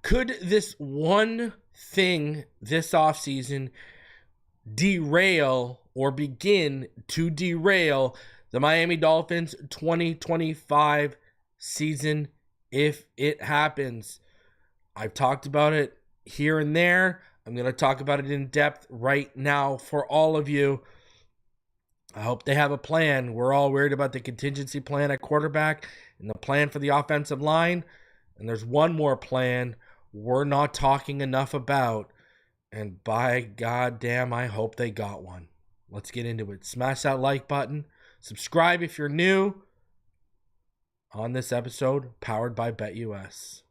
Could this one thing this offseason derail or begin to derail the Miami Dolphins 2025 season if it happens? I've talked about it here and there. I'm going to talk about it in depth right now for all of you. I hope they have a plan. We're all worried about the contingency plan at quarterback and the plan for the offensive line. And there's one more plan we're not talking enough about. And by goddamn, I hope they got one. Let's get into it. Smash that like button. Subscribe if you're new. On this episode, powered by BetUS.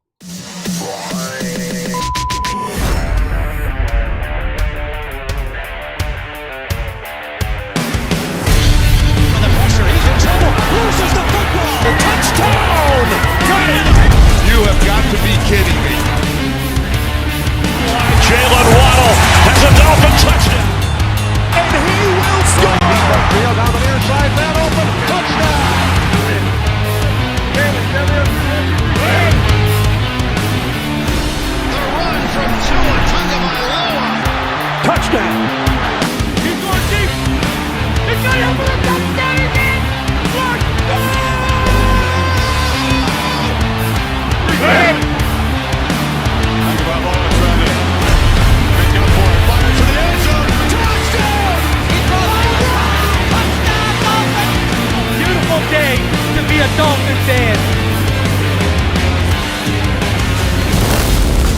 Loses the football. Touchdown! Got it! You have got to be kidding me. Jalen Waddle has a Dolphin touchdown. And he will score! Field down the near side, man open. Touchdown! The run from Tua Tagovailoa. Touchdown! He's going deep. It's going to move touchdown again. Beautiful day to be a Dolphin fan.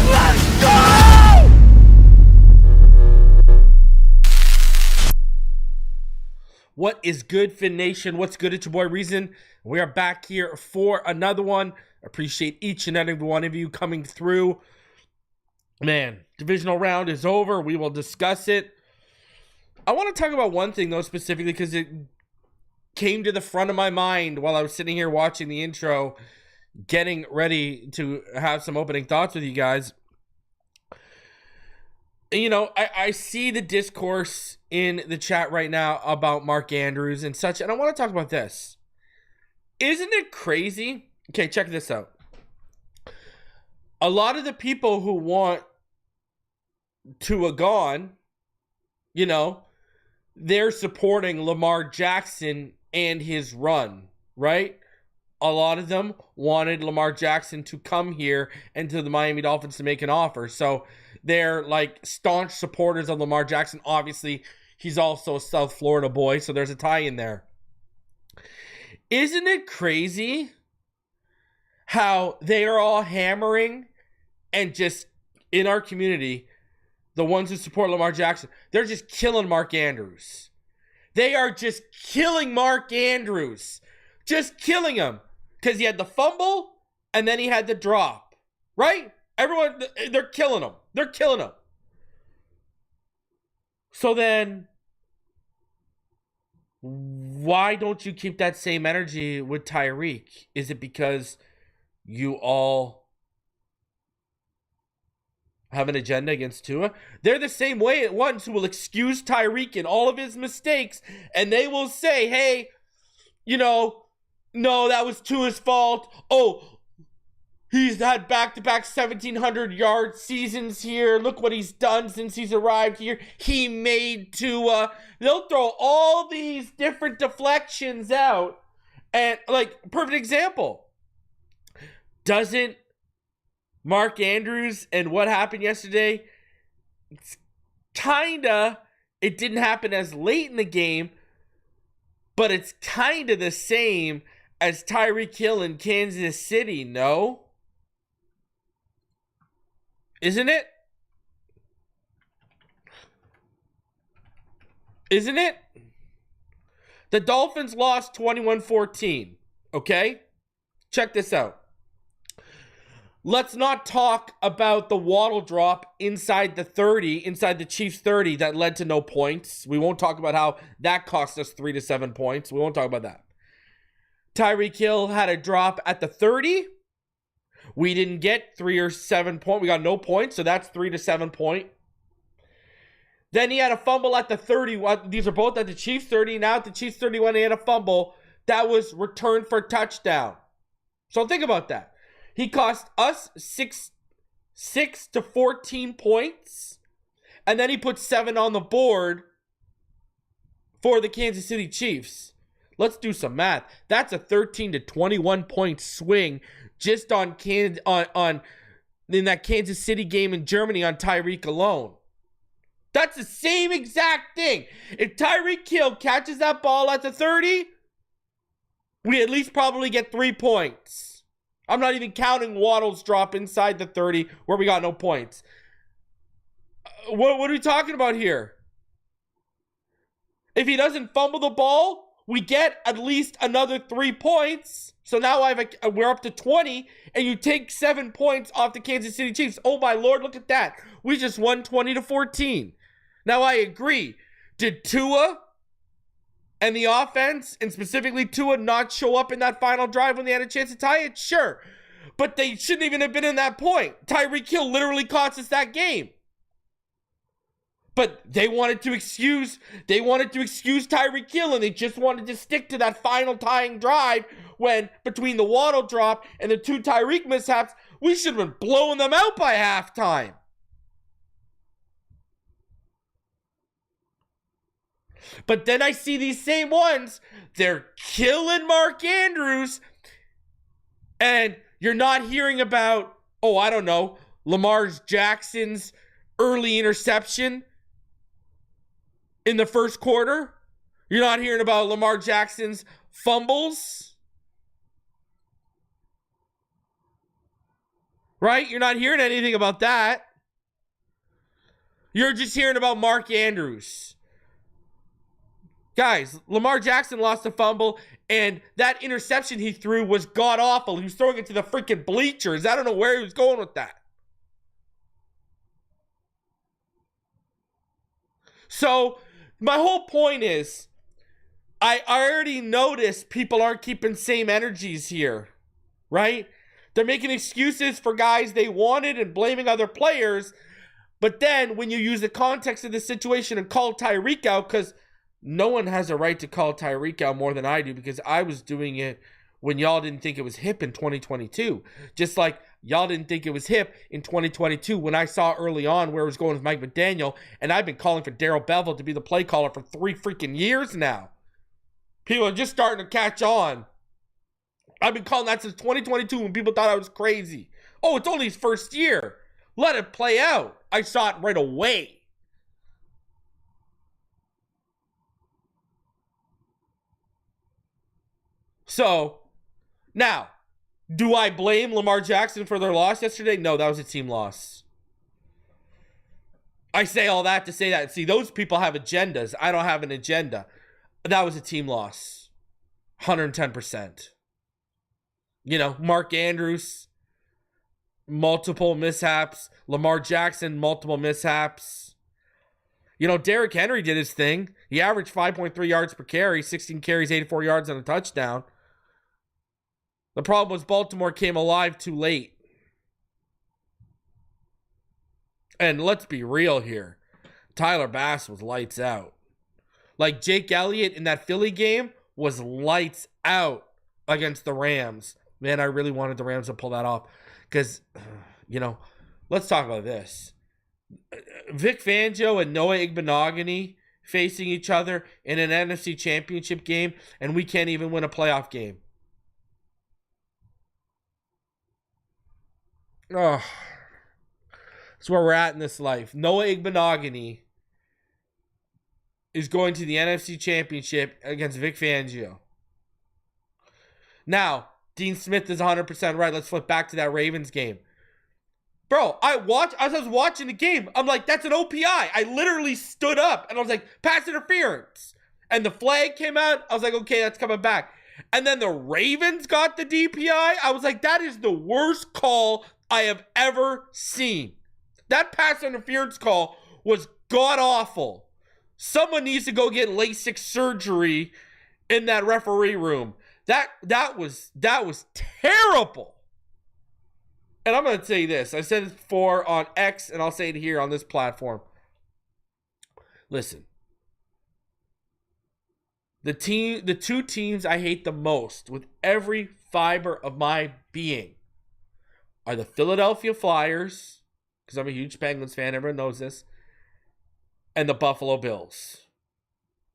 Let's go! What is good, Fin Nation? What's good? It's your boy Reason. We are back here for another one. Appreciate each and every one of you coming through. Man, divisional round is over. We will discuss it. I want to talk about one thing, though, specifically, because it came to the front of my mind while I was sitting here watching the intro, getting ready to have some opening thoughts with you guys. You know, I see the discourse in the chat right now about Mark Andrews and such, and I want to talk about this. Isn't it crazy? Okay, check this out. A lot of the people who want Tua gone, you know, they're supporting Lamar Jackson and his run, right? A lot of them wanted Lamar Jackson to come here and to the Miami Dolphins to make an offer. So they're like staunch supporters of Lamar Jackson. Obviously, he's also a South Florida boy, so there's a tie in there. Isn't it crazy how they are all hammering and just in our community, the ones who support Lamar Jackson, they're just killing Mark Andrews. They are just killing Mark Andrews. Just killing him. Because he had the fumble and then he had the drop. Right? Everyone, they're killing him. They're killing him. So then, why don't you keep that same energy with Tyreek? Is it because you all have an agenda against Tua? They're the same way at ones who will excuse Tyreek and all of his mistakes, and they will say, hey, you know, no, that was Tua's fault. Oh, he's had back-to-back 1,700-yard seasons here. Look what he's done since he's arrived here. He made Tua. They'll throw all these different deflections out. And, like, perfect example. Doesn't Mark Andrews and what happened yesterday, it's kinda, it didn't happen as late in the game, but it's kinda the same as Tyreek Hill in Kansas City, no? Isn't it? Isn't it? The Dolphins lost 21-14, okay? Check this out. Let's not talk about the Waddle drop inside the 30, inside the Chiefs 30 that led to no points. We won't talk about how that cost us 3 to 7 points. We won't talk about that. Tyreek Hill had a drop at the 30. We didn't get 3 or 7 points. We got no points, so that's 3 to 7 point. Then he had a fumble at the 30. These are both at the Chiefs 30. Now at the Chiefs 31, he had a fumble that was returned for a touchdown. So think about that. He cost us 6 6 to 14 points, and then he put 7 on the board for the Kansas City Chiefs. Let's do some math. That's a 13 to 21 point swing just on in that Kansas City game in Germany on Tyreek alone. That's the same exact thing. If Tyreek Hill catches that ball at the 30, we at least probably get 3 points. I'm not even counting Waddle's drop inside the 30 where we got no points. What are we talking about here? If he doesn't fumble the ball, we get at least another 3 points. So now we're up to 20, and you take 7 points off the Kansas City Chiefs. Oh my Lord, look at that. We just won 20 to 14. Now I agree. Did Tua and the offense, and specifically Tua, not show up in that final drive when they had a chance to tie it? Sure. But they shouldn't even have been in that point. Tyreek Hill literally cost us that game. But they wanted to excuse Tyreek Hill, and they just wanted to stick to that final tying drive when, between the Waddle drop and the 2 Tyreek mishaps, we should have been blowing them out by halftime. But then I see these same ones, they're killing Mark Andrews, and you're not hearing about, I don't know, Lamar Jackson's early interception in the first quarter. You're not hearing about Lamar Jackson's fumbles. Right? You're not hearing anything about that. You're just hearing about Mark Andrews. Guys, Lamar Jackson lost a fumble, and that interception he threw was god-awful. He was throwing it to the freaking bleachers. I don't know where he was going with that. So, my whole point is, I already noticed people aren't keeping same energies here, right? They're making excuses for guys they wanted and blaming other players, but then when you use the context of the situation and call Tyreek out, because no one has a right to call Tyreek out more than I do, because I was doing it when y'all didn't think it was hip in 2022. Just like y'all didn't think it was hip in 2022 when I saw early on where it was going with Mike McDaniel, and I've been calling for Darrell Bevell to be the play caller for 3 freaking years now. People are just starting to catch on. I've been calling that since 2022 when people thought I was crazy. Oh, it's only his first year. Let it play out. I saw it right away. So, now, do I blame Lamar Jackson for their loss yesterday? No, that was a team loss. I say all that to say that. See, those people have agendas. I don't have an agenda. That was a team loss. 110%. You know, Mark Andrews, multiple mishaps. Lamar Jackson, multiple mishaps. You know, Derrick Henry did his thing. He averaged 5.3 yards per carry, 16 carries, 84 yards, and a touchdown. The problem was Baltimore came alive too late. And let's be real here. Tyler Bass was lights out. Like Jake Elliott in that Philly game was lights out against the Rams. Man, I really wanted the Rams to pull that off. Because, you know, let's talk about this. Vic Fangio and Noah Igbinoghene facing each other in an NFC championship game, and we can't even win a playoff game. Oh, that's where we're at in this life. Noah Igbinoghene is going to the NFC Championship against Vic Fangio. Now, Dean Smith is 100% right. Let's flip back to that Ravens game. Bro, as I was watching the game, I'm like, that's an OPI. I literally stood up and I was like, pass interference. And the flag came out. I was like, okay, that's coming back. And then the Ravens got the DPI. I was like, that is the worst call I have ever seen. That pass interference call was god-awful. Someone needs to go get LASIK surgery in that referee room. That was terrible. And I'm going to say this. I said it before on X, and I'll say it here on this platform. Listen. The two teams I hate the most with every fiber of my being are the Philadelphia Flyers because I'm a huge Bengals fan. Everyone knows this. And the Buffalo Bills.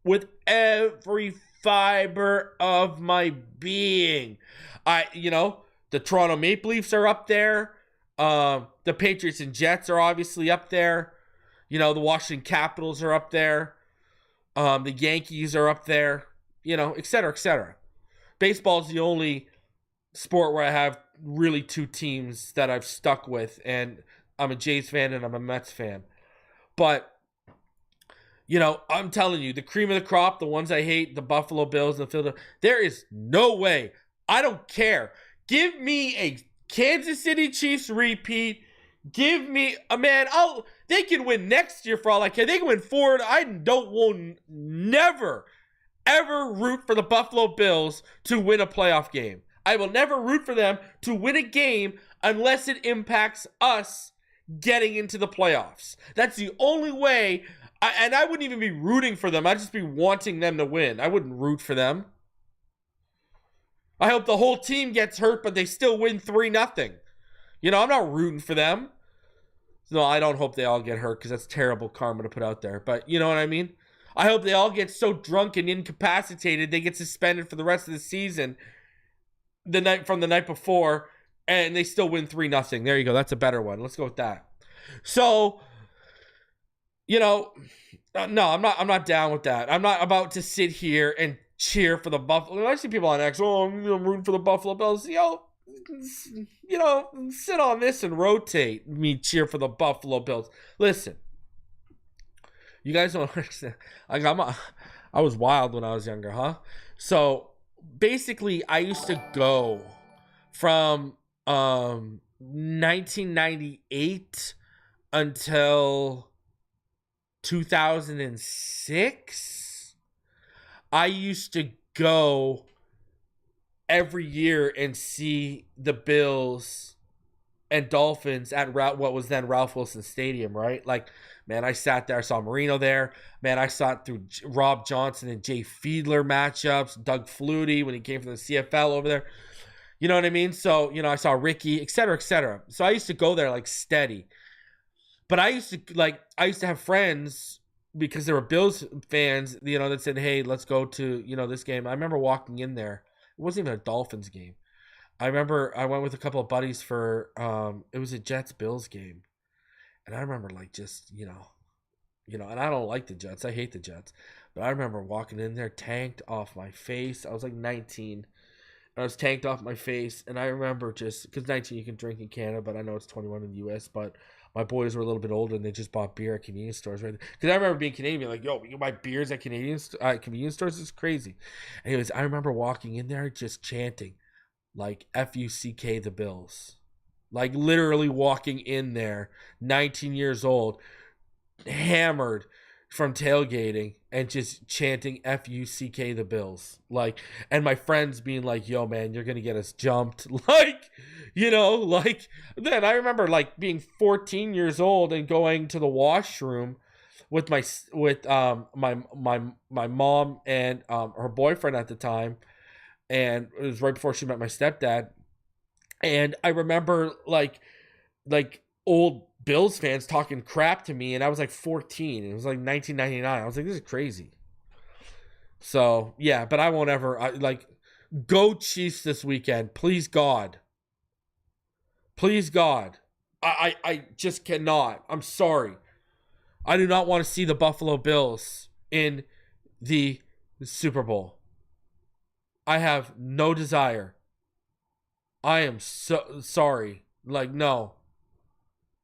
With every fiber of my being. The Toronto Maple Leafs are up there. The Patriots and Jets are obviously up there. The Washington Capitals are up there. The Yankees are up there. Et cetera, et cetera. Baseball is the only sport where I have really two teams that I've stuck with. And I'm a Jays fan and I'm a Mets fan. But, I'm telling you, the cream of the crop, the ones I hate, the Buffalo Bills and the Philadelphia, there is no way. I don't care. Give me a Kansas City Chiefs repeat. Give me they can win next year for all I care. They can win forward. I will never, ever root for the Buffalo Bills to win a playoff game. I will never root for them to win a game unless it impacts us getting into the playoffs. That's the only way. And I wouldn't even be rooting for them. I'd just be wanting them to win. I wouldn't root for them. I hope the whole team gets hurt, but they still win 3-0. I'm not rooting for them. No, I don't hope they all get hurt because that's terrible karma to put out there. But you know what I mean? I hope they all get so drunk and incapacitated they get suspended for the rest of the season from the night before, and they still win 3-0. There you go. That's a better one. Let's go with that. So, no, I'm not down with that. I'm not about to sit here and cheer for the Buffalo. I see people on X, I'm rooting for the Buffalo Bills. Sit on this and rotate me cheer for the Buffalo Bills. Listen, you guys don't understand. I was wild when I was younger, huh? So basically, I used to go from 1998 until 2006. I used to go every year and see the Bills and Dolphins at what was then Ralph Wilson Stadium, right? Like, man, I sat there. I saw Marino there. Man, I sat through Rob Johnson and Jay Fiedler matchups, Doug Flutie when he came from the CFL over there. You know what I mean? So, I saw Ricky, et cetera, et cetera. So I used to go there like steady. But I used to have friends because there were Bills fans, that said, hey, let's go to, this game. I remember walking in there. It wasn't even a Dolphins game. I remember I went with a couple of buddies for, it was a Jets-Bills game. And I remember and I don't like the Jets. I hate the Jets. But I remember walking in there, tanked off my face. I was like 19. I was tanked off my face. And I remember because 19 you can drink in Canada, but I know it's 21 in the U.S., but my boys were a little bit older and they just bought beer at convenience stores, right? Because I remember being Canadian, like, yo, you buy beers at convenience stores? It's crazy. Anyways, I remember walking in there just chanting, like, F-U-C-K the Bills. Like, literally walking in there, 19 years old, hammered from tailgating and just chanting F-U-C-K the Bills. Like, and my friends being like, yo, man, you're going to get us jumped. Then I remember being 14 years old and going to the washroom with my mom and her boyfriend at the time. And it was right before she met my stepdad. And I remember like old Bills fans talking crap to me, and I was like 14. It was like 1999. I was like, this is crazy. So, yeah, but I won't ever, go Chiefs this weekend. Please, God. Please, God. I just cannot. I'm sorry. I do not want to see the Buffalo Bills in the Super Bowl. I have no desire. I am so sorry. No.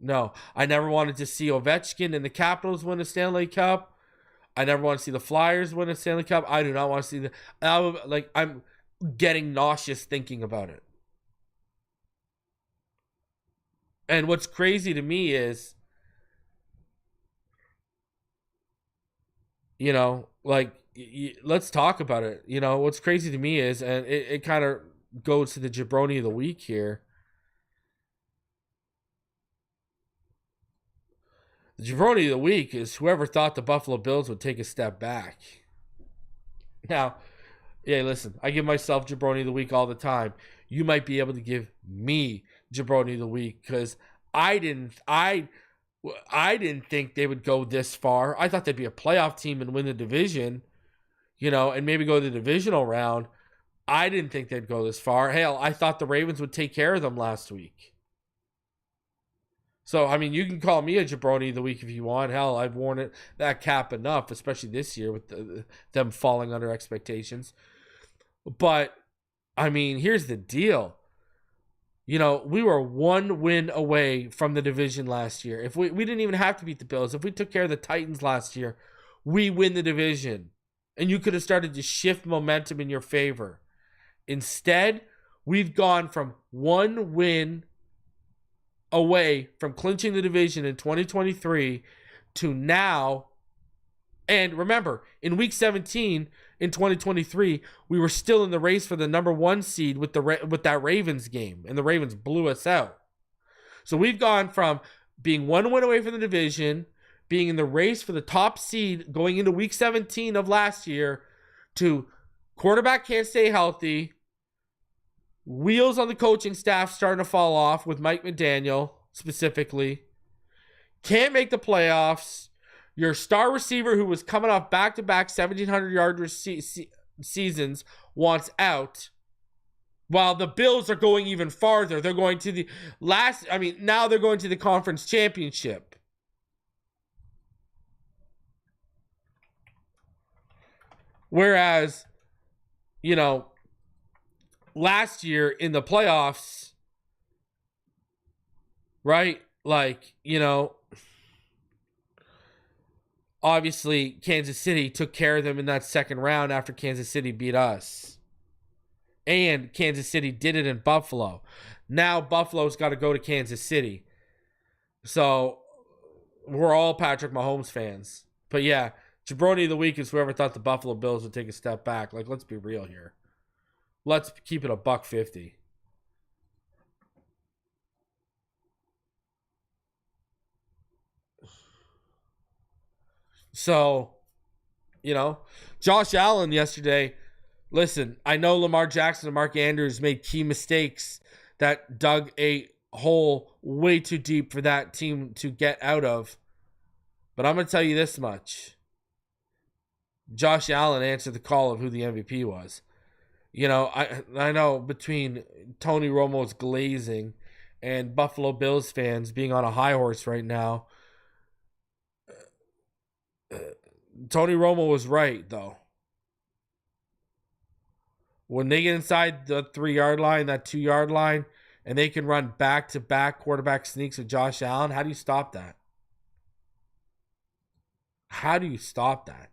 No. I never wanted to see Ovechkin and the Capitals win a Stanley Cup. I never want to see the Flyers win a Stanley Cup. I do not want to see I'm getting nauseous thinking about it. And what's crazy to me is, let's talk about it. What's crazy to me is, and it kind of goes to the Jabroni of the week here. The Jabroni of the week is whoever thought the Buffalo Bills would take a step back. Now, yeah, listen, I give myself Jabroni of the week all the time. You might be able to give me Jabroni of the week because I didn't think they would go this far. I thought they'd be a playoff team and win the division, and maybe go to the divisional round. I didn't think they'd go this far. Hell, I thought the Ravens would take care of them last week. So, I mean, you can call me a jabroni of the week if you want. Hell, I've worn that cap enough, especially this year with them falling under expectations. But, I mean, here's the deal. We were one win away from the division last year. If we didn't even have to beat the Bills. If we took care of the Titans last year, we win the division. And you could have started to shift momentum in your favor. Instead, we've gone from one win away from clinching the division in 2023 to now. And remember, in week 17 in 2023, we were still in the race for the number 1 seed with that Ravens game, and the Ravens blew us out. So we've gone from being one win away from the division, being in the race for the top seed going into week 17 of last year, to quarterback can't stay healthy, wheels on the coaching staff starting to fall off with Mike McDaniel specifically, can't make the playoffs. Your star receiver, who was coming off back-to-back 1,700-yard seasons, wants out. While the Bills are going even farther. They're going to now they're going to the conference championship. Whereas, last year in the playoffs, right? Obviously, Kansas City took care of them in that second round after Kansas City beat us. And Kansas City did it in Buffalo. Now Buffalo's got to go to Kansas City. So we're all Patrick Mahomes fans. But yeah, Jabroni of the week is whoever thought the Buffalo Bills would take a step back. Let's be real here. Let's keep it $1.50. So, Josh Allen yesterday, listen, I know Lamar Jackson and Mark Andrews made key mistakes that dug a hole way too deep for that team to get out of. But I'm going to tell you this much. Josh Allen answered the call of who the MVP was. I know between Tony Romo's glazing and Buffalo Bills fans being on a high horse right now, Tony Romo was right, though. When they get inside the 3-yard line, that 2-yard line, and they can run back-to-back quarterback sneaks with Josh Allen, how do you stop that? How do you stop that?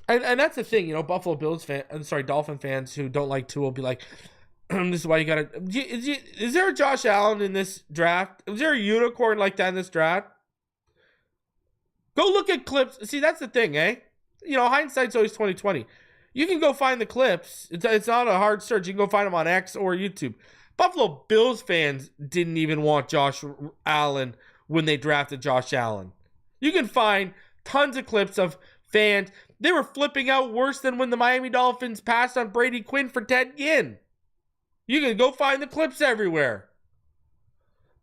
And that's the thing, Buffalo Dolphin fans who don't like Tua will be like, this is why you gotta. Is there a Josh Allen in this draft? Is there a unicorn like that in this draft? Go look at clips. See, that's the thing, eh? Hindsight's always 20/20. You can go find the clips. It's not a hard search. You can go find them on X or YouTube. Buffalo Bills fans didn't even want Josh Allen when they drafted Josh Allen. You can find tons of clips of fans. They were flipping out worse than when the Miami Dolphins passed on Brady Quinn for Ted Ginn. You can go find the clips everywhere.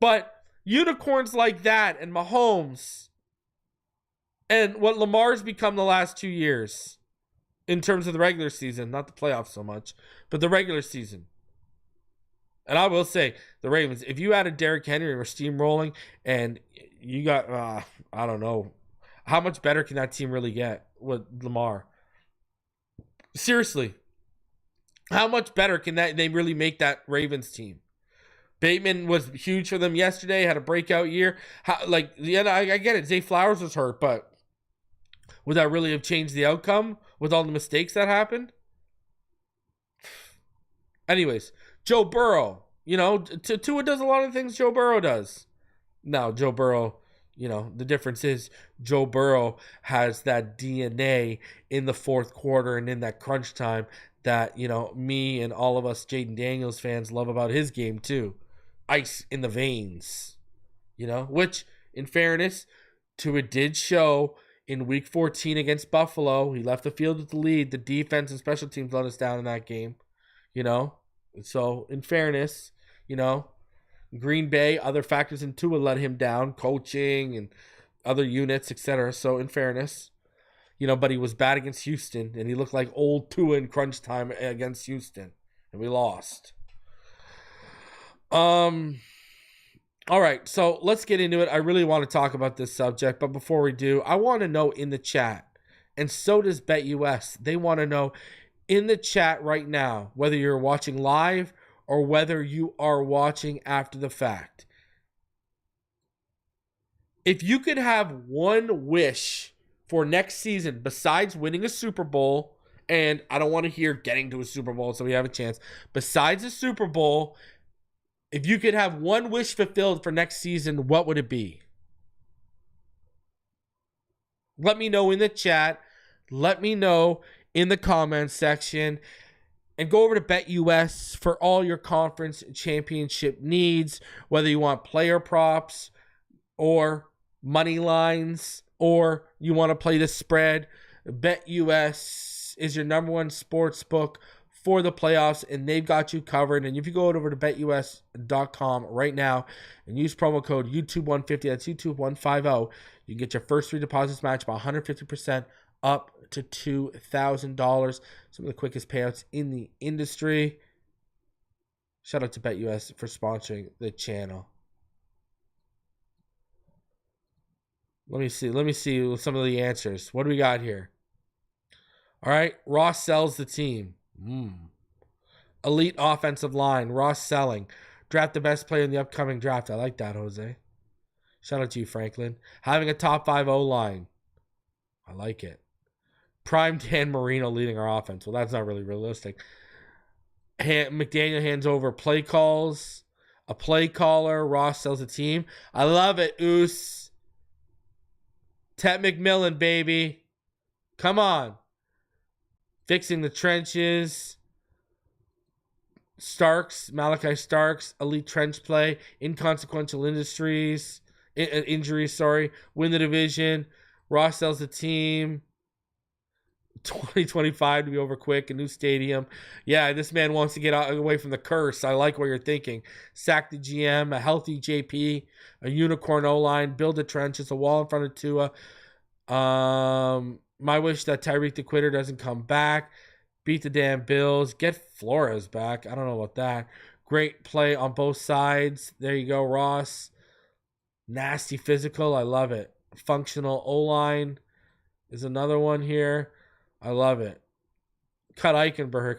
But unicorns like that and Mahomes and what Lamar's become the last 2 years in terms of the regular season, not the playoffs so much, but the regular season. And I will say, the Ravens, if you added Derrick Henry and were steamrolling and you got, I don't know, how much better can that team really get with Lamar? Seriously. How much better can they really make that Ravens team? Bateman was huge for them yesterday, had a breakout year. I get it. Zay Flowers was hurt, but would that really have changed the outcome with all the mistakes that happened? Anyways, Joe Burrow. Tua does a lot of things Joe Burrow does. Now, Joe Burrow, the difference is Joe Burrow has that DNA in the fourth quarter and in that crunch time that, me and all of us Jaden Daniels fans love about his game too. Ice in the veins, which, in fairness, Tua did show In week 14 against Buffalo, he left the field with the lead. The defense and special teams let us down in that game. So in fairness, Green Bay, other factors in Tua let him down, coaching and other units, etc. So in fairness, but he was bad against Houston, and he looked like old Tua in crunch time against Houston, and we lost. All right, so let's get into it. I really want to talk about this subject, but before we do, I want to know in the chat, and so does BetUS. They want to know in the chat right now, whether you're watching live or whether you are watching after the fact. If you could have one wish for next season besides winning a Super Bowl, and I don't want to hear getting to a Super Bowl so we have a chance, besides a Super Bowl, if you could have one wish fulfilled for next season, what would it be? Let me know in the chat. Let me know in the comments section. And go over to BetUS for all your conference championship needs, whether you want player props or money lines or you want to play the spread. BetUS is your number one sports book for the playoffs, and they've got you covered. And if you go over to betus.com right now and use promo code YouTube150, that's YouTube150, you can get your first 3 deposits matched by 150% up to $2,000. Some of the quickest payouts in the industry. Shout out to BetUS for sponsoring the channel. Let me see some of the answers. What do we got here? All right, Ross sells the team. Elite offensive line. Ross selling. Draft the best player in the upcoming draft. I like that, Jose. Shout out to you, Franklin. Having a top 5 O-line. I like it. Prime Dan Marino leading our offense. Well, that's not really realistic. McDaniel hands over play calls. A play caller. Ross sells the team. I love it, Oos. Ted McMillan, baby. Come on. Fixing the trenches. Malachi Starks, elite trench play, inconsequential injuries, win the division. Ross sells the team. 2025 to be over quick, a new stadium. Yeah, this man wants to get away from the curse. I like what you're thinking. Sack the GM, a healthy JP, a unicorn O-line, build the trenches, a wall in front of Tua. My wish that Tyreek the Quitter doesn't come back. Beat the damn Bills. Get Flores back. I don't know about that. Great play on both sides. There you go, Ross. Nasty physical. I love it. Functional O-line is another one here. I love it. Cut Eichenberg.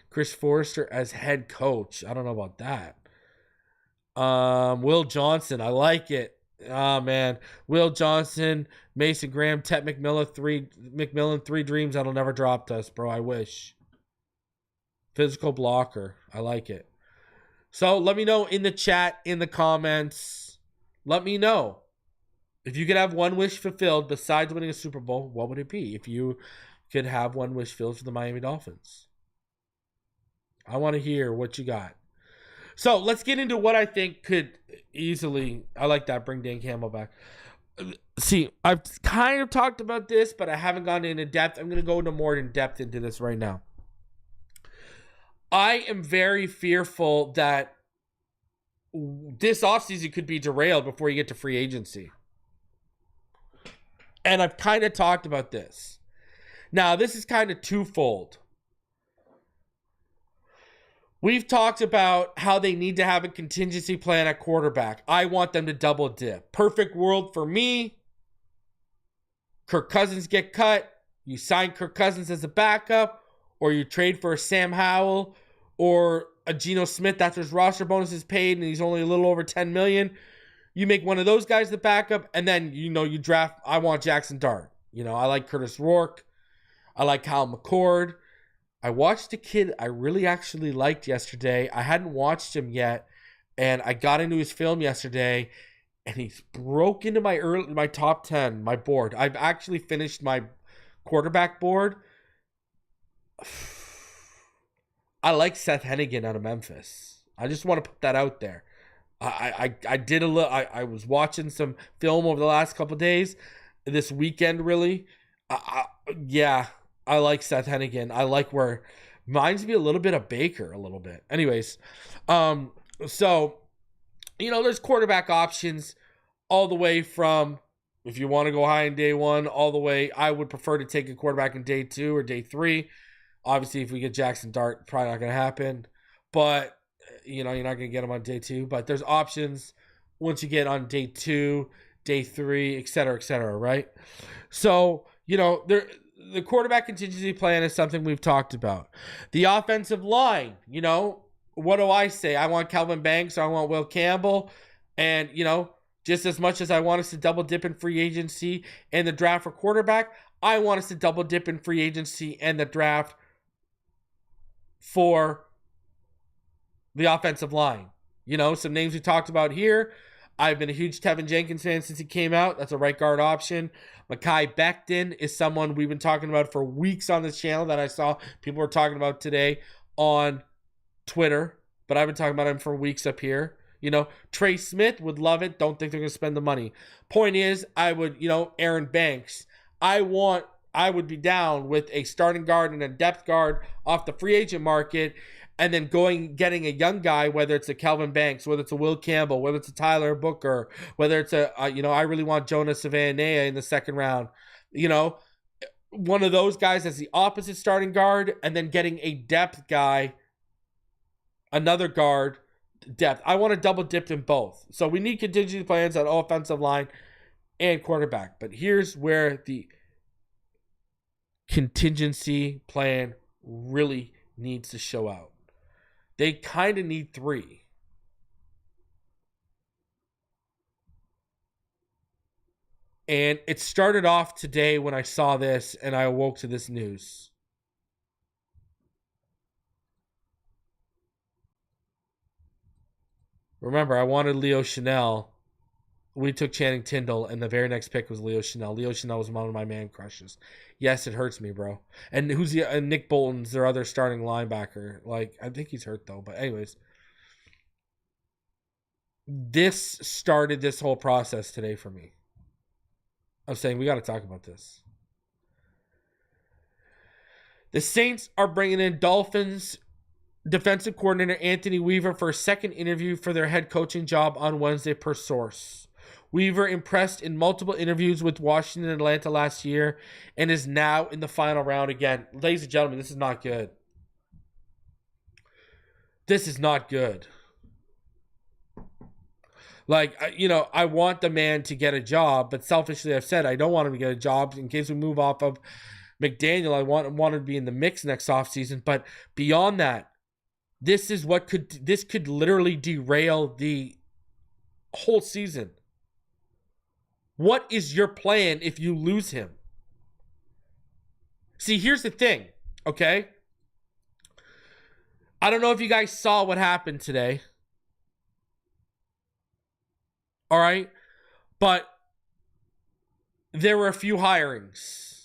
Chris Forrester as head coach. I don't know about that. Will Johnson. I like it. Oh, man. Will Johnson, Mason Graham, Ted McMillan, 3 dreams that'll never drop to us, bro. I wish. Physical blocker. I like it. So let me know in the chat, in the comments. Let me know. If you could have one wish fulfilled besides winning a Super Bowl, what would it be? If you could have one wish filled for the Miami Dolphins. I want to hear what you got. So let's get into what I think could easily, I like that, bring Dan Campbell back. See, I've kind of talked about this, but I haven't gone into depth. I'm going to go into more in depth into this right now. I am very fearful that this offseason could be derailed before you get to free agency. And I've kind of talked about this. Now, this is kind of twofold. We've talked about how they need to have a contingency plan at quarterback. I want them to double dip. Perfect world for me. Kirk Cousins get cut. You sign Kirk Cousins as a backup, or you trade for a Sam Howell or a Geno Smith after his roster bonus is paid and he's only a little over $10 million. You make one of those guys the backup, and then, you draft. I want Jackson Dart. I like Curtis Rourke. I like Kyle McCord. I watched a kid I really actually liked yesterday. I hadn't watched him yet, and I got into his film yesterday, and he's broke into my top 10, my board. I've actually finished my quarterback board. I like Seth Hennigan out of Memphis. I just want to put that out there. I did a little. I was watching some film over the last couple of days. this weekend, really. Yeah, I like Seth Hennigan. I like where reminds me a little bit of Baker a little bit. Anyways, so, there's quarterback options all the way from, if you want to go high in day one, all the way. I would prefer to take a quarterback in day 2 or day 3. Obviously, if we get Jackson Dart, probably not going to happen. But, you're not going to get him on day 2. But there's options once you get on day 2, day 3, et cetera, right? So, the quarterback contingency plan is something we've talked about. The offensive line, what do I say? I want Kelvin Banks, or I want Will Campbell. And, just as much as I want us to double dip in free agency and the draft for quarterback, I want us to double dip in free agency and the draft for the offensive line. Some names we talked about here. I've been a huge Tevin Jenkins fan since he came out. That's a right guard option. Mekhi Becton is someone we've been talking about for weeks on this channel that I saw people were talking about today on Twitter, but I've been talking about him for weeks up here. Trey Smith would love it. Don't think they're going to spend the money. Point is, I would, Aaron Banks. I would be down with a starting guard and a depth guard off the free agent market, and then getting a young guy, whether it's a Kelvin Banks, whether it's a Will Campbell, whether it's a Tyler Booker, whether it's I really want Jonas Savannah in the second round. One of those guys as the opposite starting guard, and then getting a depth guy, another guard, depth. I want to double dip in both. So we need contingency plans on offensive line and quarterback. But here's where the contingency plan really needs to show out. They kind of need 3. And it started off today when I saw this and I awoke to this news. Remember, I wanted Leo Chanel. We took Channing Tindall, and the very next pick was Leo Chanel. Leo Chanel was one of my man crushes. Yes, it hurts me, bro. And Nick Bolton's their other starting linebacker. I think he's hurt, though. But anyways, this started this whole process today for me. I'm saying we got to talk about this. The Saints are bringing in Dolphins defensive coordinator Anthony Weaver for a second interview for their head coaching job on Wednesday, per source. Weaver impressed in multiple interviews with Washington and Atlanta last year and is now in the final round again. Ladies and gentlemen, this is not good. This is not good. I want the man to get a job, but selfishly I've said I don't want him to get a job in case we move off of McDaniel. I want him to be in the mix next offseason. But beyond that, this could literally derail the whole season. What is your plan if you lose him? See, here's the thing, okay? I don't know if you guys saw what happened today. All right? But there were a few hirings.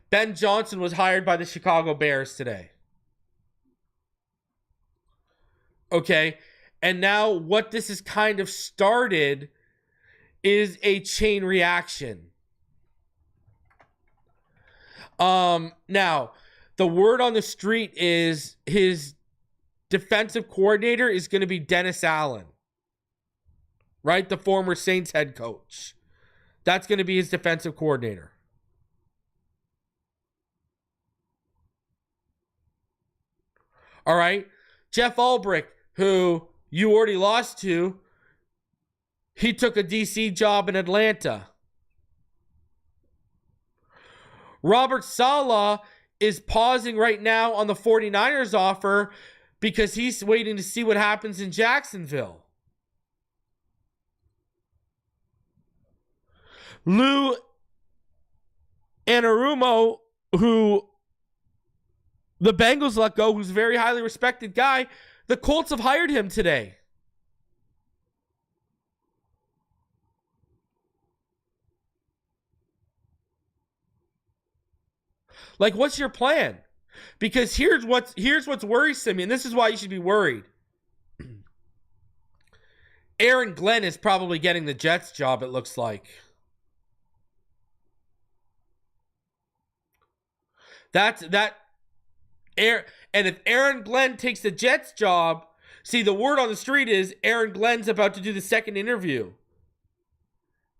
Ben Johnson was hired by the Chicago Bears today. Okay? And now what this has kind of started is a chain reaction. Now, the word on the street is his defensive coordinator is going to be Dennis Allen. Right? The former Saints head coach. That's going to be his defensive coordinator. All right? Jeff Ulbrich, who you already lost to, he took a DC job in Atlanta. Robert Saleh is pausing right now on the 49ers offer because he's waiting to see what happens in Jacksonville. Lou Anarumo, who the Bengals let go, who's a very highly respected guy, the Colts have hired him today. Like, what's your plan? Because here's what's worrisome, and this is why you should be worried. Aaron Glenn is probably getting the Jets job, it looks like. And if Aaron Glenn takes the Jets job, see, the word on the street is Aaron Glenn's about to do the second interview.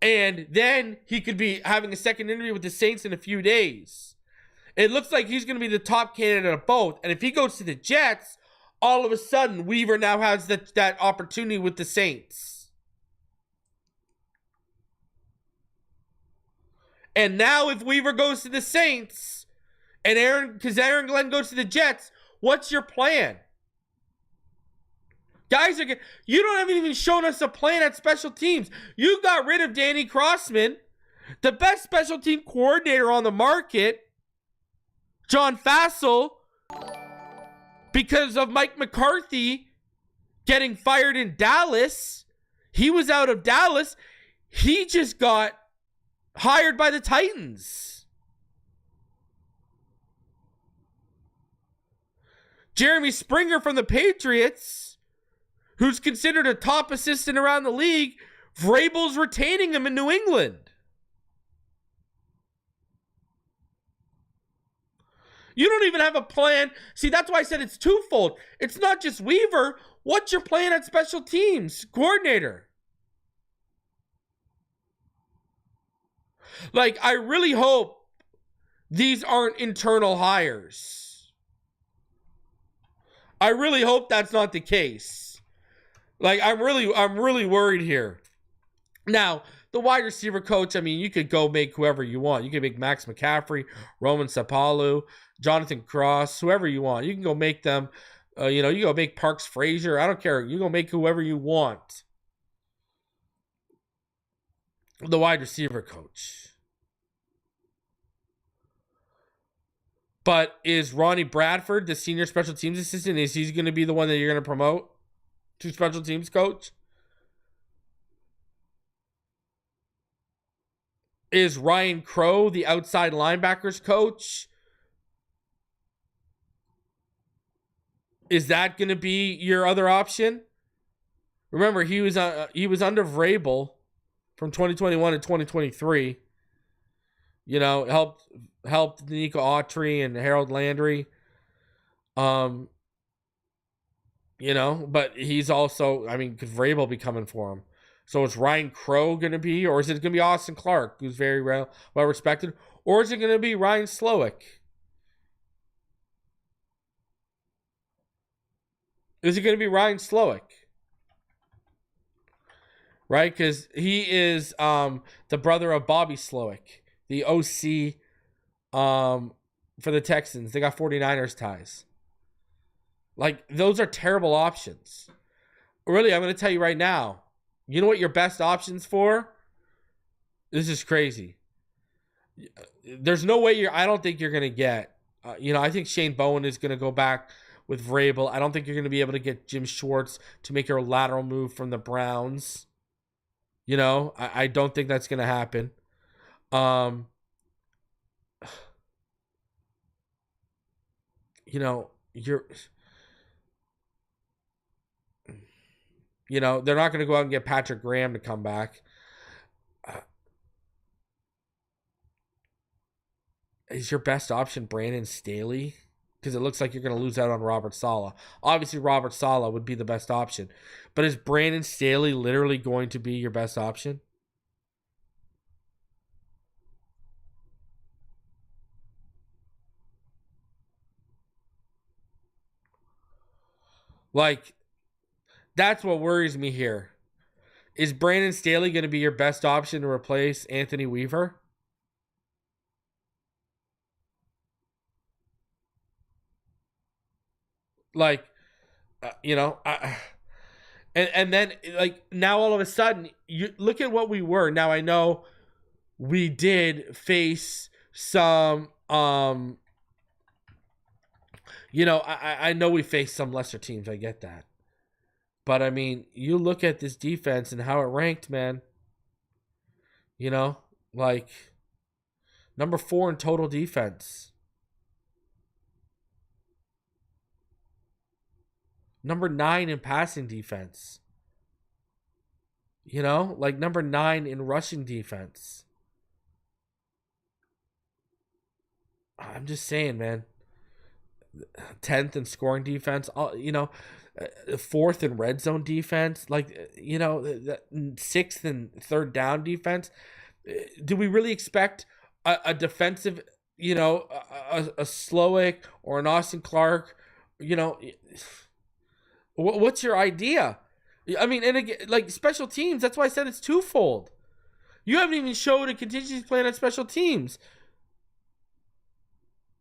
And then he could be having a second interview with the Saints in a few days. It looks like he's going to be the top candidate of both. And if he goes to the Jets, all of a sudden, Weaver now has that opportunity with the Saints. And now if Weaver goes to the Saints, and Aaron Glenn goes to the Jets, what's your plan? Guys, you haven't even shown us a plan at special teams. You got rid of Danny Crossman, the best special team coordinator on the market, John Fassel, because of Mike McCarthy getting fired in Dallas. He was out of Dallas. He just got hired by the Titans. Jeremy Springer from the Patriots, who's considered a top assistant around the league, Vrabel's retaining him in New England. You don't even have a plan. See, that's why I said it's twofold. It's not just Weaver. What's your plan at special teams coordinator? Like, I really hope these aren't internal hires. I really hope that's not the case. Like, I'm really worried here. Now, the wide receiver coach, I mean, you could go make whoever you want. You could make Max McCaffrey, Roman Sapalu, Jonathan Cross, whoever you want. You can go make them, you go make Parks Frazier. I don't care. You go make whoever you want. The wide receiver coach. But is Ronnie Bradford, the senior special teams assistant, is he going to be the one that you're going to promote to special teams coach? Is Ryan Crow the outside linebackers coach? Is that going to be your other option? Remember, he was under Vrabel from 2021 to 2023. Helped Nico Autry and Harold Landry. But he's also, could Vrabel be coming for him? So is Ryan Crow going to be, or is it going to be Austin Clark, who's very well respected, or is it going to be Ryan Slowick? Is it going to be Ryan Slowick? Right? Because he is the brother of Bobby Slowick, the OC for the Texans. They got 49ers ties. Like, those are terrible options. Really, I'm going to tell you right now. You know what your best options for? This is crazy. There's no way I don't think you're going to get, I think Shane Bowen is going to go back with Vrabel. I don't think you're going to be able to get Jim Schwartz to make your lateral move from the Browns. I don't think that's going to happen. They're not going to go out and get Patrick Graham to come back. Is your best option Brandon Staley? Because it looks like you're going to lose out on Robert Saleh. Obviously, Robert Saleh would be the best option. But is Brandon Staley literally going to be your best option? Like, that's what worries me here. Is Brandon Staley going to be your best option to replace Anthony Weaver? Like, and then, like, now all of a sudden, you look at what we were. Now, I know we did face some, I know we faced some lesser teams. I get that. But, you look at this defense and how it ranked, man. Like, number 4 in total defense. Number 9 in passing defense. You know, like number 9 in rushing defense. I'm just saying, man. 10th in scoring defense. You know, 4th in red zone defense. Like, you know, 6th and third down defense. Do we really expect a defensive, you know, a Slowick or an Austin Clark? You know, what's your idea? I mean, and again, like special teams, that's why I said it's twofold. You haven't even showed a contingency plan on special teams.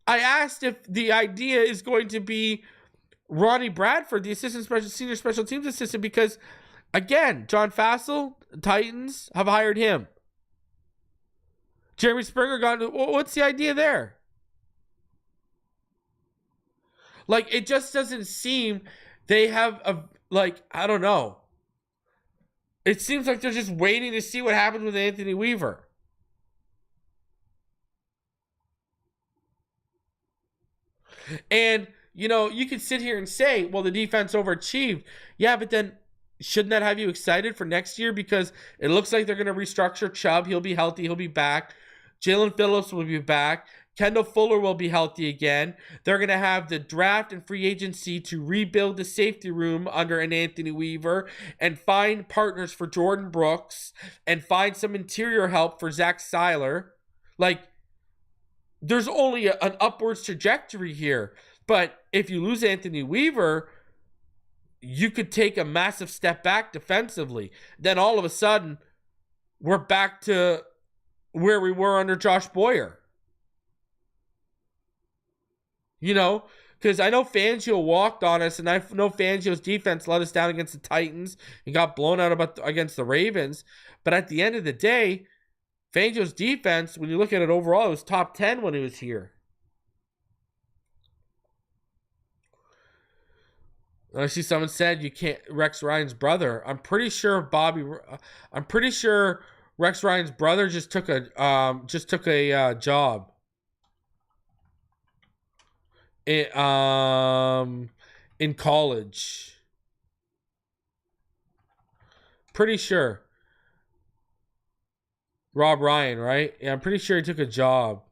I asked if the idea is going to be Ronnie Bradford, the senior special teams assistant, because again, John Fassel, Titans have hired him. Jeremy Springer what's the idea there? Like, it just doesn't seem they have I don't know. It seems like they're just waiting to see what happens with Anthony Weaver. And, you know, you could sit here and say, well, the defense overachieved. Yeah, but then shouldn't that have you excited for next year? Because it looks like they're going to restructure Chubb. He'll be healthy. He'll be back. Jalen Phillips will be back. Kendall Fuller will be healthy again. They're going to have the draft and free agency to rebuild the safety room under an Anthony Weaver and find partners for Jordan Brooks and find some interior help for Zach Sieler. Like, there's only an upwards trajectory here. But if you lose Anthony Weaver, you could take a massive step back defensively. Then all of a sudden, we're back to where we were under Josh Boyer. You know, because I know Fangio walked on us, and I know Fangio's defense let us down against the Titans and got blown out against the Ravens. But at the end of the day, Fangio's defense, when you look at it overall, it was top 10 when he was here. I see someone said you can't Rex Ryan's brother. I'm pretty sure Rex Ryan's brother just took a job. In college. Pretty sure. Rob Ryan, right? Yeah, I'm pretty sure he took a job.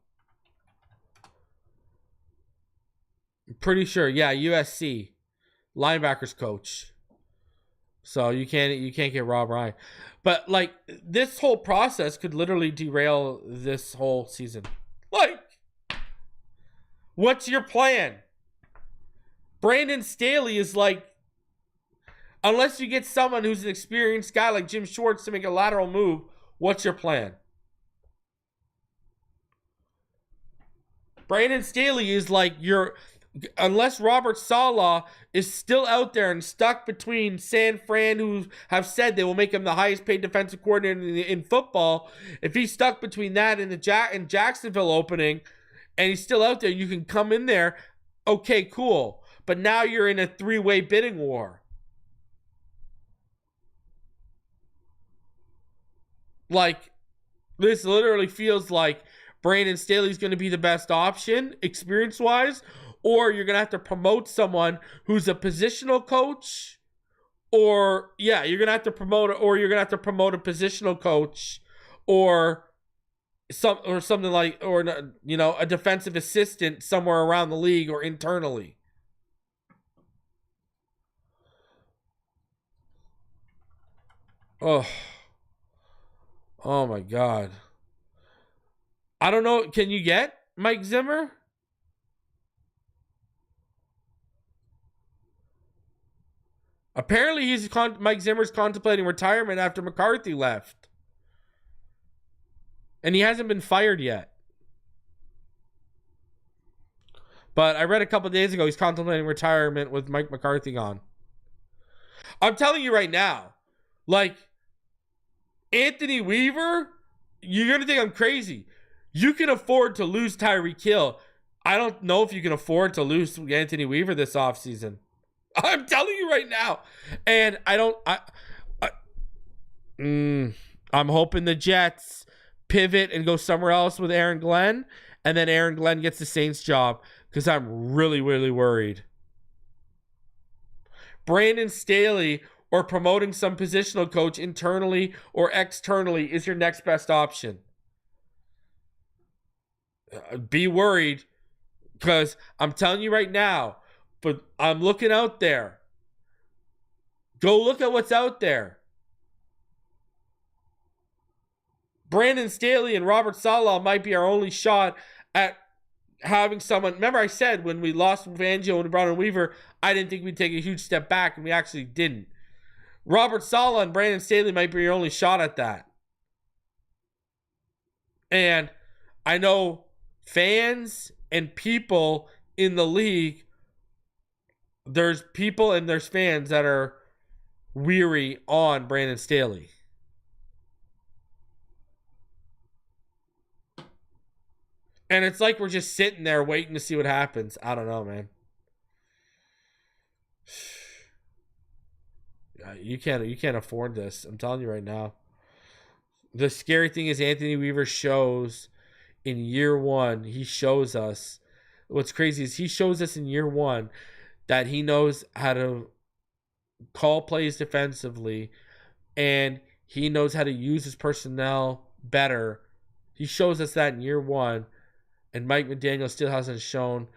I'm pretty sure. Yeah, USC. Linebackers coach. So you can't get Rob Ryan. But like, this whole process could literally derail this whole season. Like, what's your plan? Brandon Staley is like, unless you get someone who's an experienced guy like Jim Schwartz to make a lateral move, what's your plan? Brandon Staley is like unless Robert Saleh is still out there and stuck between San Fran, who have said they will make him the highest paid defensive coordinator in football. If he's stuck between that and the Jacksonville opening, and he's still out there, you can come in there. Okay, cool. But now you're in a 3-way bidding war. Like, this literally feels like Brandon Staley's going to be the best option, experience-wise, or you're going to have to promote someone who's a positional coach, or, yeah, you're going to have to promote a positional coach, or something like, or, you know, a defensive assistant somewhere around the league or internally. Oh my God. I don't know. Can you get Mike Zimmer? Apparently, Mike Zimmer's contemplating retirement after McCarthy left. And he hasn't been fired yet. But I read a couple days ago he's contemplating retirement with Mike McCarthy gone. I'm telling you right now, like, Anthony Weaver, you're going to think I'm crazy. You can afford to lose Tyreek Hill. I don't know if you can afford to lose Anthony Weaver this offseason. I'm telling you right now. And I'm hoping the Jets pivot and go somewhere else with Aaron Glenn, and then Aaron Glenn gets the Saints job, because I'm really, really worried. Brandon Staley or promoting some positional coach internally or externally is your next best option. Be worried, because I'm telling you right now, but I'm looking out there. Go look at what's out there. Brandon Staley and Robert Saleh might be our only shot at having someone. Remember, I said when we lost Fangio and Brown and Weaver, I didn't think we'd take a huge step back, and we actually didn't. Robert Saleh and Brandon Staley might be your only shot at that. And I know fans and people in the league, there's people and there's fans that are weary on Brandon Staley. And it's like we're just sitting there waiting to see what happens. I don't know, man. You can't afford this. I'm telling you right now. The scary thing is Anthony Weaver shows in year one. He shows us. What's crazy is he shows us in year one that he knows how to call plays defensively, and he knows how to use his personnel better. He shows us that in year one. And Mike McDaniel still hasn't shown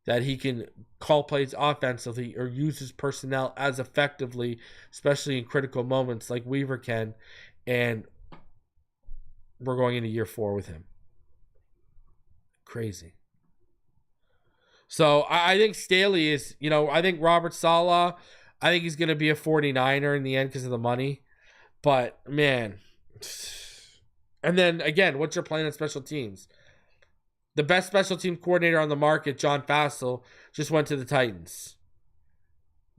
that he can call plays offensively or use his personnel as effectively, especially in critical moments like Weaver can. And we're going into year 4 with him. Crazy. So I think Staley is, I think Robert Saleh, I think he's going to be a 49er in the end because of the money. But, man. And then, again, what's your plan on special teams? The best special team coordinator on the market, John Fassel, just went to the Titans.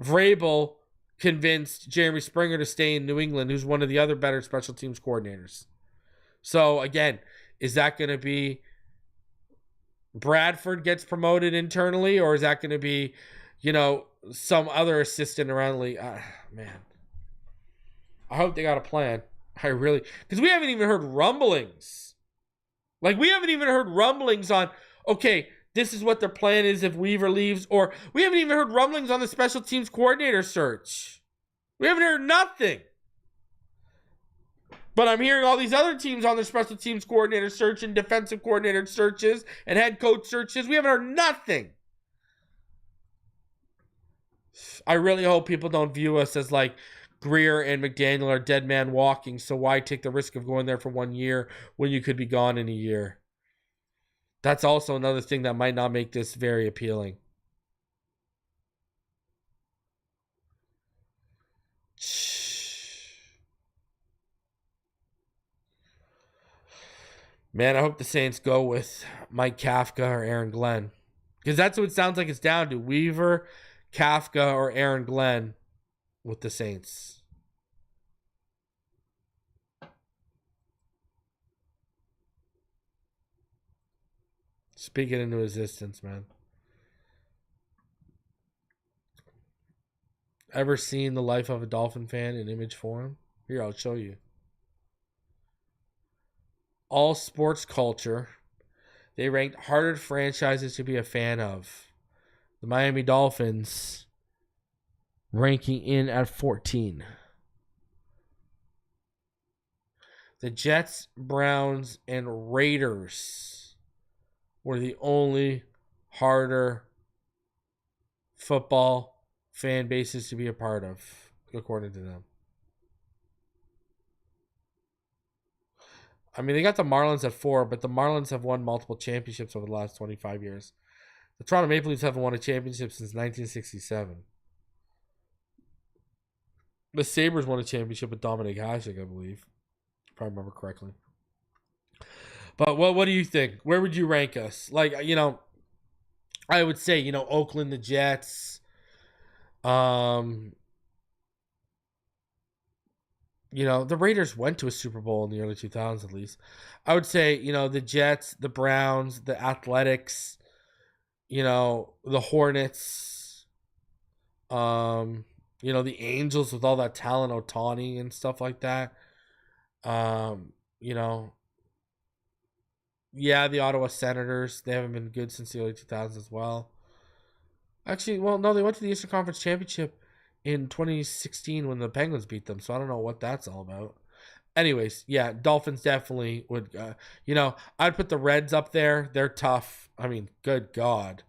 Vrabel convinced Jeremy Springer to stay in New England, who's one of the other better special teams coordinators. So, again, is that going to be Bradford gets promoted internally, or is that going to be, some other assistant around the league? Man. I hope they got a plan. Because we haven't even heard rumblings. We haven't even heard rumblings on, okay, this is what their plan is if Weaver leaves, or we haven't even heard rumblings on the special teams coordinator search. We haven't heard nothing. But I'm hearing all these other teams on their special teams coordinator search and defensive coordinator searches and head coach searches. We haven't heard nothing. I really hope people don't view us as Greer and McDaniel are dead man walking, so why take the risk of going there for 1 year when you could be gone in a year? That's also another thing that might not make this very appealing. Man, I hope the Saints go with Mike Kafka or Aaron Glenn. Because that's what it sounds like it's down to. Weaver, Kafka, or Aaron Glenn with the Saints. Speak it into existence, man. Ever seen The Life of a Dolphin Fan in image form? Here, I'll show you. All sports culture. They ranked harder franchises to be a fan of. The Miami Dolphins ranking in at 14. The Jets, Browns, and Raiders were the only harder football fan bases to be a part of, according to them. I mean, they got the Marlins at 4, but the Marlins have won multiple championships over the last 25 years. The Toronto Maple Leafs haven't won a championship since 1967. The Sabres won a championship with Dominic Hasek, I believe, if I remember correctly. But what do you think? Where would you rank us? I would say, Oakland, the Jets. The Raiders went to a Super Bowl in the early 2000s, at least. I would say, the Jets, the Browns, the Athletics, the Hornets, the Angels with all that talent, Ohtani and stuff like that. Yeah, the Ottawa Senators, they haven't been good since the early 2000s as well. Actually, well, no, they went to the Eastern Conference Championship in 2016 when the Penguins beat them. So I don't know what that's all about. Anyways, yeah, Dolphins definitely would. I'd put the Reds up there. They're tough. I mean, good God,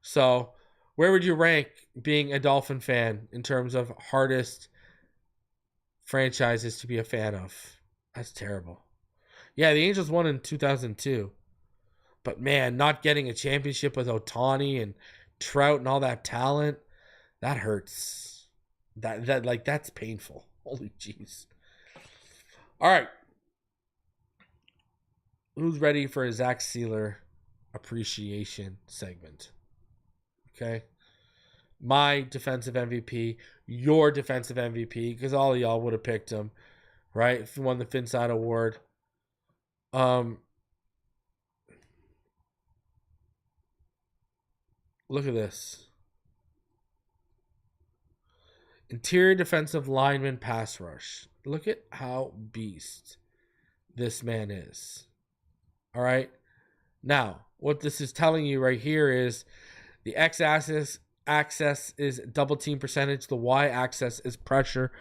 So, where would you rank being a Dolphin fan in terms of hardest franchises to be a fan of? That's terrible. Yeah, the Angels won in 2002. But man, not getting a championship with Ohtani and Trout and all that talent, that hurts. That's painful. Holy jeez. All right. Who's ready for a Zach Sieler appreciation segment? Okay. My defensive MVP, your defensive MVP, because all of y'all would have picked him, right? If he won the Phinside Award. Look at this. Interior defensive lineman pass rush. Look at how beast this man is. All right. Now, what this is telling you right here is the x-axis is double team percentage. The y-axis is pressure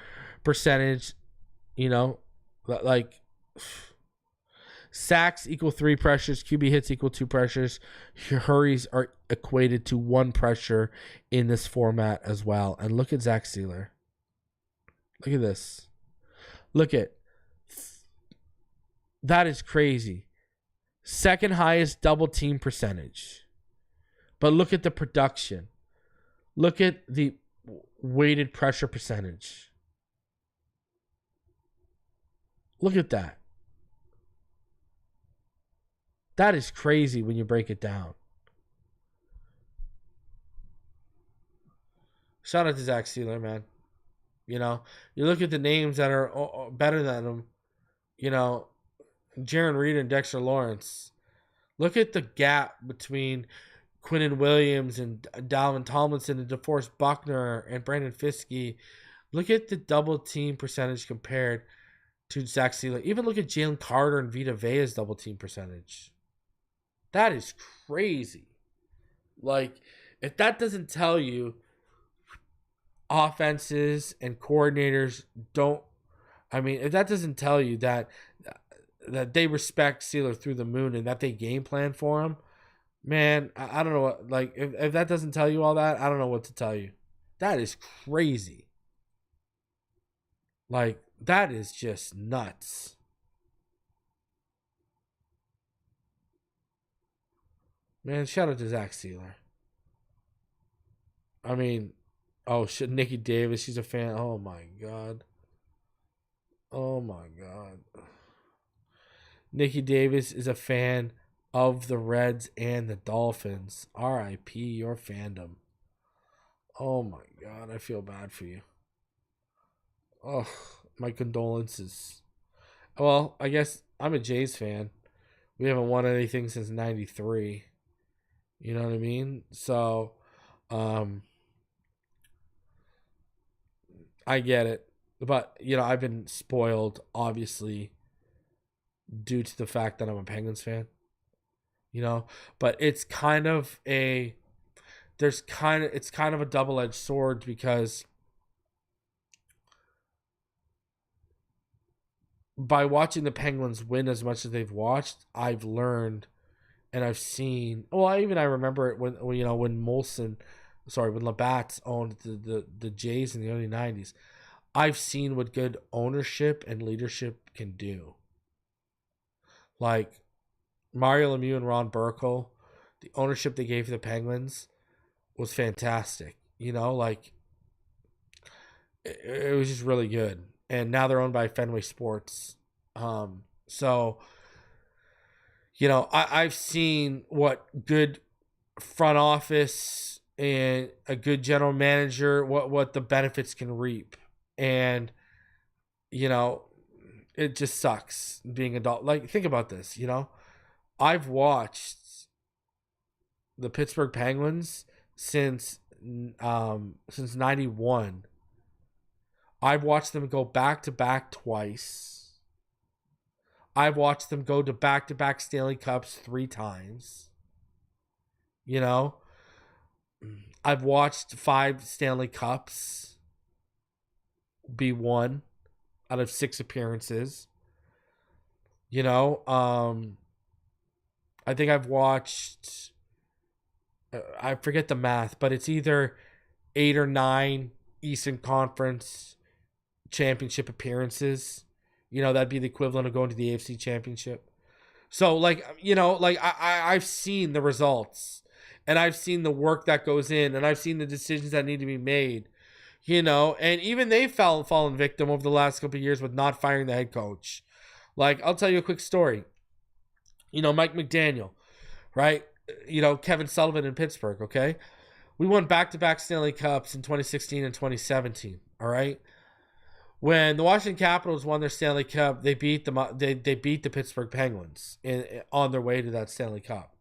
percentage. Sacks equal 3 pressures. QB hits equal 2 pressures. Hurries are equated to 1 pressure in this format as well. And look at Zach Sieler. Look at this. That is crazy. Second highest double team percentage. But look at the production. Look at the weighted pressure percentage. Look at that. That is crazy when you break it down. Shout out to Zach Sieler, man. You look at the names that are better than him. Jaron Reed and Dexter Lawrence. Look at the gap between Quinnen Williams and Dalvin Tomlinson and DeForest Buckner and Brandon Fiske. Look at the double team percentage compared to Zach Sieler. Even look at Jalen Carter and Vita Vea's double team percentage. That is crazy. If that doesn't tell you offenses and coordinators if that doesn't tell you that they respect Sieler through the moon and that they game plan for him, man, I don't know what, if that doesn't tell you all that, I don't know what to tell you. That is crazy. That is just nuts. Man, shout out to Zach Sieler. I mean, oh shit, Nikki Davis, she's a fan. Oh my God. Nikki Davis is a fan of the Reds and the Dolphins. R.I.P. your fandom. Oh my God, I feel bad for you. Oh, my condolences. Well, I guess I'm a Jays fan. We haven't won anything since 93. You know what I mean? So, I get it. But, I've been spoiled, obviously, due to the fact that I'm a Penguins fan. But it's kind of a double-edged sword because by watching the Penguins win as much as they've watched, I've learned and I've seen. Well, I remember it when Labatt's owned the Jays in the early 90s. I've seen what good ownership and leadership can do. Mario Lemieux and Ron Burkle, the ownership they gave the Penguins was fantastic. It was just really good. And now they're owned by Fenway Sports. I've seen what good front office and a good general manager, what the benefits can reap. And, it just sucks being adult. Think about this, I've watched the Pittsburgh Penguins since 91. I've watched them go back-to-back twice. I've watched them go to back-to-back Stanley Cups 3 times. I've watched 5 Stanley Cups be won out of 6 appearances. You know, I think I've watched, I forget the math, but it's either 8 or 9 Eastern Conference championship appearances. You know, that'd be the equivalent of going to the AFC Championship. So, like, you know, like I've seen the results, and I've seen the work that goes in, and I've seen the decisions that need to be made, you know, and even they've fallen victim over the last couple of years with not firing the head coach. Like, I'll tell you a quick story. You know, Mike McDaniel, right? You know, Kevin Sullivan in Pittsburgh, okay? We won back-to-back Stanley Cups in 2016 and 2017, all right? When the Washington Capitals won their Stanley Cup, they beat the Pittsburgh Penguins on their way to that Stanley Cup.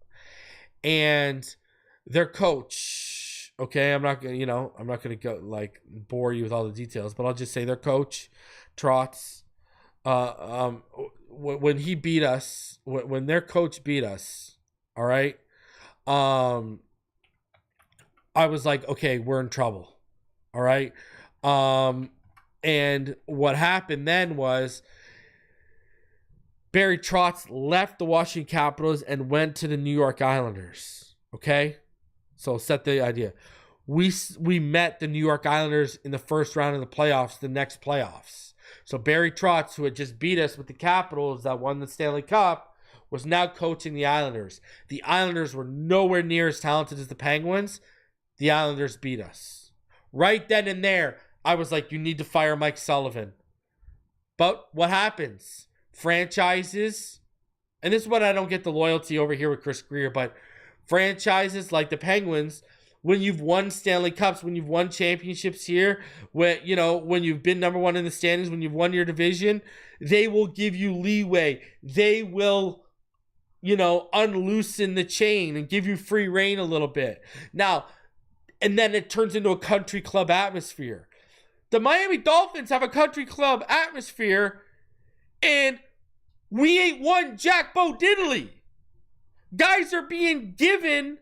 And their coach, okay, I'm not gonna go like bore you with all the details, but I'll just say their coach, Trotz, when he beat us, when their coach beat us, all right, I was like, okay, we're in trouble, all right. And what happened then was Barry Trotz left the Washington Capitals and went to the New York Islanders. Okay? So set the idea. We met the New York Islanders in the first round of the playoffs, the next playoffs. So Barry Trotz, who had just beat us with the Capitals that won the Stanley Cup, was now coaching the Islanders. The Islanders were nowhere near as talented as the Penguins. The Islanders beat us. Right then and there, I was like, you need to fire Mike Sullivan. But what happens? Franchises, and this is what I don't get the loyalty over here with Chris Greer, but franchises like the Penguins, when you've won Stanley Cups, when you've won championships here, when you've been number 1 in the standings, when you've won your division, they will give you leeway. They will, unloosen the chain and give you free reign a little bit. Now, and then it turns into a country club atmosphere. The Miami Dolphins have a country club atmosphere, and we ain't won Jack Bo Diddley. Guys are being given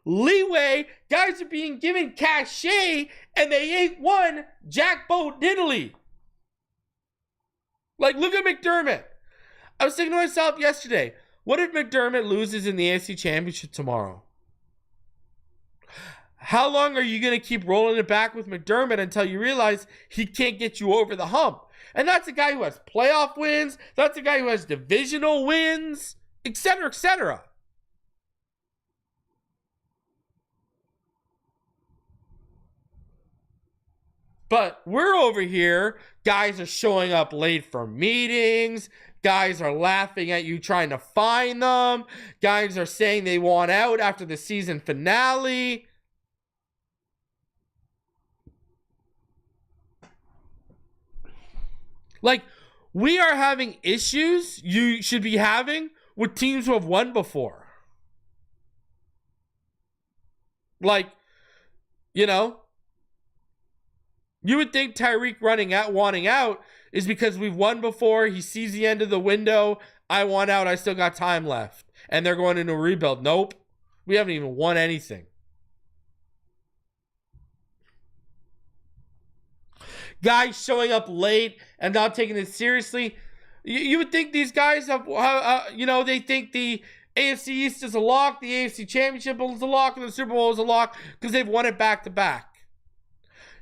leeway. Guys are being given cachet, and they ain't won Jack Bo Diddley. Like, look at McDermott. I was thinking to myself yesterday, what if McDermott loses in the AFC Championship tomorrow? How long are you going to keep rolling it back with McDermott until you realize he can't get you over the hump? And that's a guy who has playoff wins. That's a guy who has divisional wins, etc., etc. But we're over here. Guys are showing up late for meetings. Guys are laughing at you trying to find them. Guys are saying they want out after the season finale. Like, we are having issues you should be having with teams who have won before. Like, you would think Tyreek wanting out is because we've won before. He sees the end of the window. I want out. I still got time left. And they're going into a rebuild. Nope. We haven't even won anything. Guys showing up late and not taking it seriously. You would think these guys have, they think the AFC East is a lock, the AFC Championship is a lock, and the Super Bowl is a lock because they've won it back to back.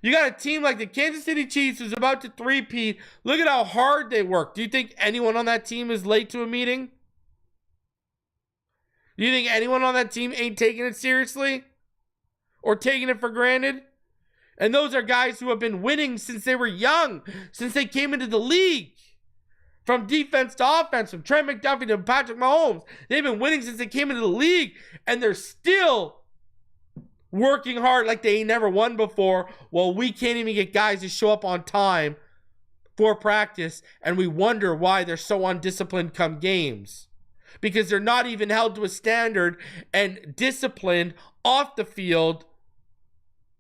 You got a team like the Kansas City Chiefs who's about to three-peat. Look at how hard they work. Do you think anyone on that team is late to a meeting? Do you think anyone on that team ain't taking it seriously? Or taking it for granted? And those are guys who have been winning since they were young, since they came into the league. From defense to offense, from Trent McDuffie to Patrick Mahomes. They've been winning since they came into the league, and they're still working hard like they ain't never won before, while we can't even get guys to show up on time for practice, and we wonder why they're so undisciplined come games. Because they're not even held to a standard and disciplined off the field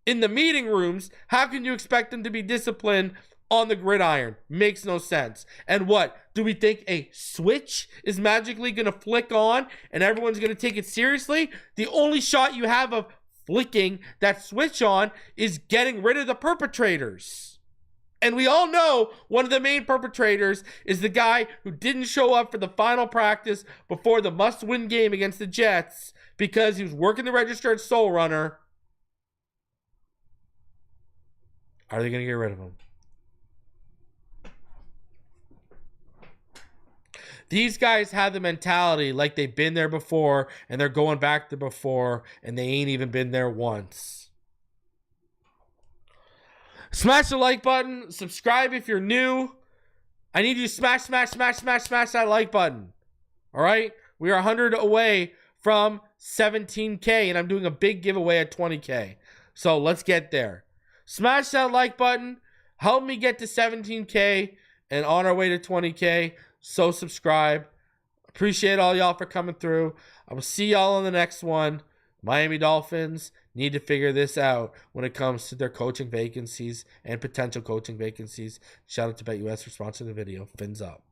in the meeting rooms. How can you expect them to be disciplined on the gridiron? Makes no sense. And what? Do we think a switch is magically going to flick on and everyone's going to take it seriously? The only shot you have of flicking that switch on is getting rid of the perpetrators. And we all know one of the main perpetrators is the guy who didn't show up for the final practice before the must-win game against the Jets because he was working the registered soul runner. Are they going to get rid of him? These guys have the mentality like they've been there before and they're going back to before and they ain't even been there once. Smash the like button. Subscribe if you're new. I need you to smash that like button. All right? We are 100 away from 17K and I'm doing a big giveaway at 20K. So let's get there. Smash that like button. Help me get to 17K and on our way to 20K. So subscribe. Appreciate all y'all for coming through. I will see y'all on the next one. Miami Dolphins need to figure this out when it comes to their coaching vacancies and potential coaching vacancies. Shout out to BetUS for sponsoring the video. Fins up.